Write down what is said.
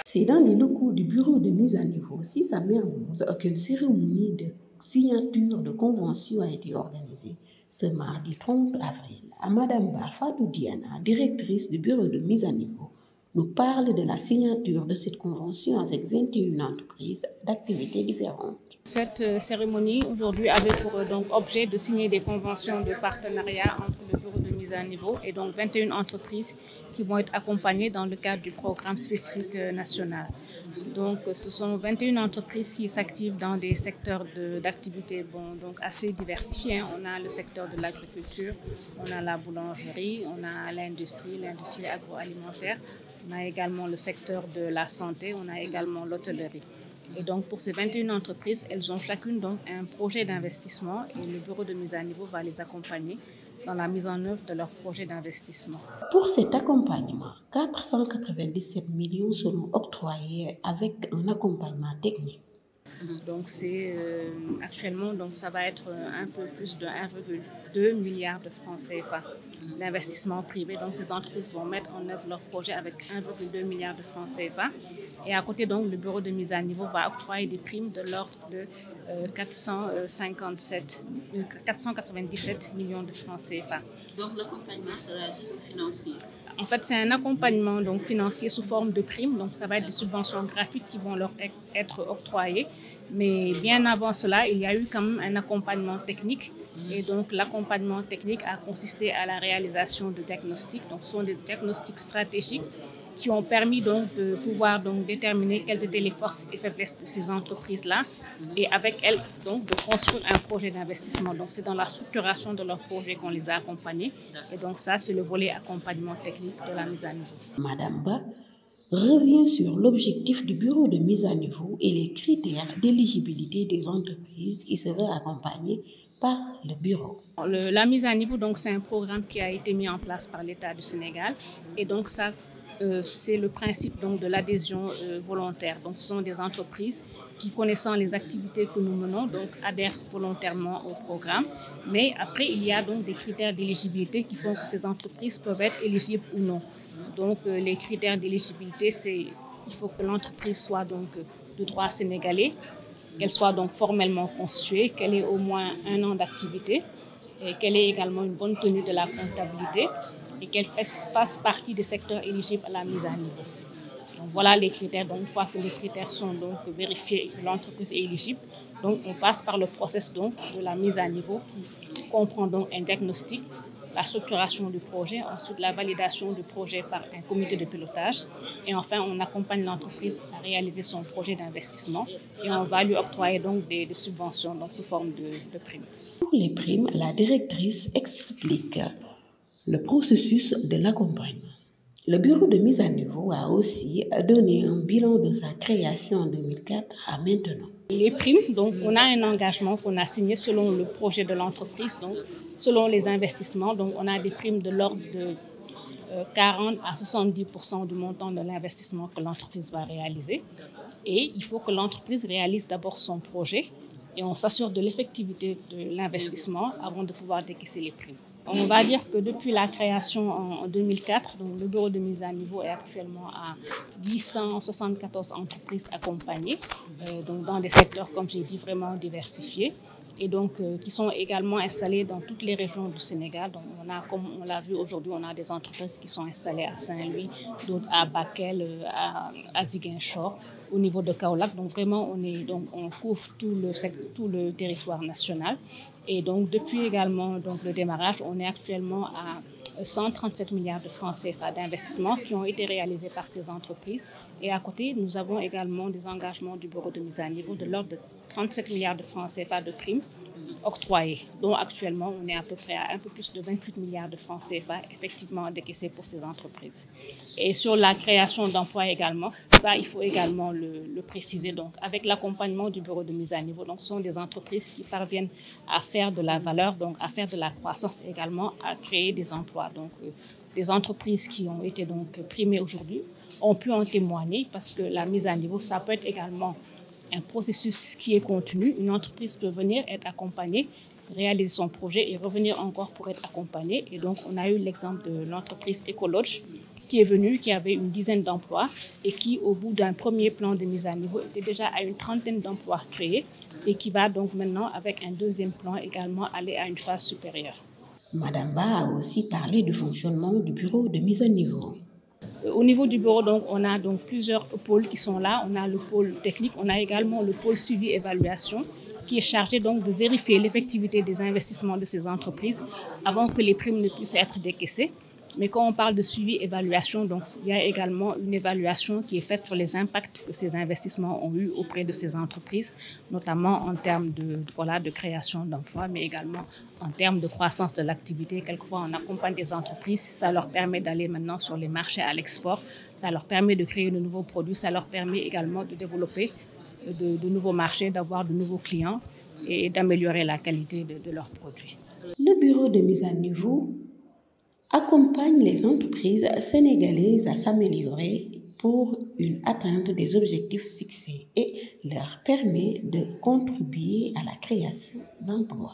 C'est dans les locaux du bureau de mise à niveau 6 à Mermoz qu'une cérémonie de signature de convention a été organisée ce mardi 30 avril. Madame Fatou Diana, directrice du bureau de mise à niveau, nous parle de la signature de cette convention avec 21 entreprises d'activités différentes. Cette cérémonie aujourd'hui avait pour objet de signer des conventions de partenariat entre le bureau de mise à niveau et donc 21 entreprises qui vont être accompagnées dans le cadre du programme spécifique national. Donc ce sont 21 entreprises qui s'activent dans des secteurs d'activité assez diversifiés. On a le secteur de l'agriculture, on a la boulangerie, on a l'industrie agroalimentaire, on a également le secteur de la santé, on a également l'hôtellerie. Et donc, pour ces 21 entreprises, elles ont chacune donc un projet d'investissement et le bureau de mise à niveau va les accompagner dans la mise en œuvre de leur projet d'investissement. Pour cet accompagnement, 497 millions seront octroyés avec un accompagnement technique. Donc, c'est actuellement, donc, ça va être un peu plus de 1,2 milliard de francs CFA d'investissement privé. Donc, ces entreprises vont mettre en œuvre leur projet avec 1,2 milliard de francs CFA. Et à côté, donc, le bureau de mise à niveau va octroyer des primes de l'ordre de 497 millions de francs CFA. Donc, l'accompagnement sera juste financier? En fait, c'est un accompagnement donc, financier sous forme de primes. Donc, ça va être des subventions gratuites qui vont leur être octroyées. Mais bien avant cela, il y a eu quand même un accompagnement technique. Et donc, l'accompagnement technique a consisté à la réalisation de diagnostics. Donc, ce sont des diagnostics stratégiques qui ont permis donc de pouvoir donc déterminer quelles étaient les forces et faiblesses de ces entreprises-là et avec elles donc de construire un projet d'investissement. Donc c'est dans la structuration de leur projet qu'on les a accompagnés et donc ça c'est le volet accompagnement technique de la mise à niveau. Madame Ba revient sur l'objectif du bureau de mise à niveau et les critères d'éligibilité des entreprises qui seraient accompagnées par le bureau. La mise à niveau, donc, c'est un programme qui a été mis en place par l'État du Sénégal et donc ça c'est le principe donc, de l'adhésion volontaire. Donc, ce sont des entreprises qui, connaissant les activités que nous menons, donc, adhèrent volontairement au programme. Mais après, il y a donc des critères d'éligibilité qui font que ces entreprises peuvent être éligibles ou non. Donc, les critères d'éligibilité, c'est il faut que l'entreprise soit donc de droit sénégalais, qu'elle soit donc formellement constituée, qu'elle ait au moins 1 an d'activité et qu'elle ait également une bonne tenue de la comptabilité et qu'elle fasse partie des secteurs éligibles à la mise à niveau. Donc voilà les critères. Donc une fois que les critères sont donc vérifiés et que l'entreprise est éligible, donc on passe par le processus donc de la mise à niveau qui comprend donc un diagnostic, la structuration du projet, ensuite la validation du projet par un comité de pilotage et enfin on accompagne l'entreprise à réaliser son projet d'investissement et on va lui octroyer donc des subventions donc sous forme de primes. Pour les primes, la directrice explique le processus de l'accompagnement. Le bureau de mise à niveau a aussi donné un bilan de sa création en 2004 à maintenant. Les primes, donc on a un engagement qu'on a signé selon le projet de l'entreprise, donc selon les investissements, donc on a des primes de l'ordre de 40 à 70% du montant de l'investissement que l'entreprise va réaliser. Et il faut que l'entreprise réalise d'abord son projet et on s'assure de l'effectivité de l'investissement avant de pouvoir décaisser les primes. On va dire que depuis la création en 2004, donc le bureau de mise à niveau est actuellement à 874 entreprises accompagnées donc dans des secteurs, comme j'ai dit, vraiment diversifiés et donc qui sont également installés dans toutes les régions du Sénégal. Donc comme on l'a vu aujourd'hui, on a des entreprises qui sont installées à Saint-Louis, d'autres à Bakel, à Ziguinchor, au niveau de Kaolack. Donc vraiment, on couvre tout le territoire national. Et donc depuis également donc, le démarrage, on est actuellement à 137 milliards de francs CFA d'investissement qui ont été réalisés par ces entreprises. Et à côté, nous avons également des engagements du bureau de mise à niveau de l'ordre de 37 milliards de francs CFA de primes octroyés, dont actuellement on est à peu près à un peu plus de 28 milliards de francs CFA effectivement décaissés pour ces entreprises. Et sur la création d'emplois également, ça il faut également le préciser, donc avec l'accompagnement du bureau de mise à niveau, donc ce sont des entreprises qui parviennent à faire de la valeur, donc à faire de la croissance également, à créer des emplois. Donc des entreprises qui ont été donc primées aujourd'hui ont pu en témoigner parce que la mise à niveau, ça peut être également un processus qui est continu. Une entreprise peut venir être accompagnée réaliser son projet et revenir encore pour être accompagné. Et donc, on a eu l'exemple de l'entreprise Ecolodge qui est venue, qui avait une dizaine d'emplois et qui, au bout d'un premier plan de mise à niveau, était déjà à une trentaine d'emplois créés et qui va donc maintenant, avec un deuxième plan, également aller à une phase supérieure. Madame Ba a aussi parlé du fonctionnement du bureau de mise à niveau. Au niveau du bureau, donc, on a donc plusieurs pôles qui sont là. On a le pôle technique, on a également le pôle suivi-évaluation qui est chargé donc de vérifier l'effectivité des investissements de ces entreprises avant que les primes ne puissent être décaissées. Mais quand on parle de suivi-évaluation, donc il y a également une évaluation qui est faite sur les impacts que ces investissements ont eu auprès de ces entreprises, notamment en termes de création d'emplois, mais également en termes de croissance de l'activité. Quelquefois, on accompagne des entreprises, ça leur permet d'aller maintenant sur les marchés à l'export, ça leur permet de créer de nouveaux produits, ça leur permet également de développer de nouveaux marchés, d'avoir de nouveaux clients et d'améliorer la qualité de leurs produits. Le bureau de mise à niveau accompagne les entreprises sénégalaises à s'améliorer pour une atteinte des objectifs fixés et leur permet de contribuer à la création d'emplois.